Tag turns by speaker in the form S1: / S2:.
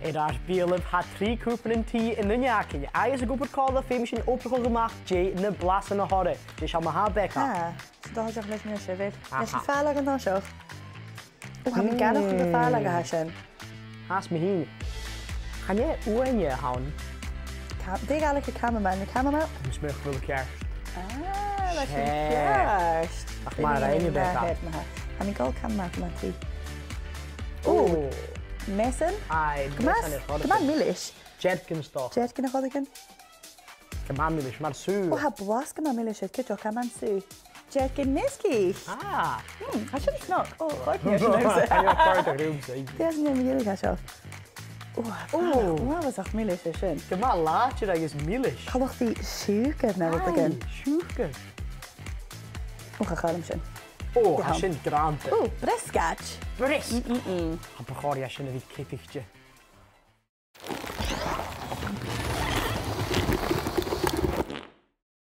S1: Ar bíalibh ha trí cúpan an tí in na neacaine. Agus a gúpar cáda féimi sin óprachil goach dé na blasan na hora. Dé se maha beca.
S2: Dáideach leis mé sé bhid. Leis an fearla an dáiseach. Ha mi ganach an fearla a sin.
S1: Has mi hín. Channe uaine hán?
S2: Dé galach a cameraman na camera?
S1: Mus mé bhfuil ceart.
S2: Leis an ceart.
S1: Ach mar aine beca.
S2: Ha mi gáil camera go tí. Mesan?
S1: Ai,
S2: Gymán milis?
S1: Jedkin stoch.
S2: Jedkin a chodigin?
S1: Gymán milis, mar sú.
S2: Ha blas gymán milis yd cydro camán sú. Jedkin miski.
S1: Ha
S2: sy'n snog. Chod ni sy'n
S1: Ai, part a rúmsa.
S2: Dias ni am gili gasio. Was ach milis sy'n.
S1: Gymán látir agus milis.
S2: Chalwch di siwgad na rydw agyn.
S1: Siúgad.
S2: Ha chalym sy'n.
S1: Ha sin granta.
S2: Brisgach.
S1: Bris. Ha bachori a sin a bhí cipigte.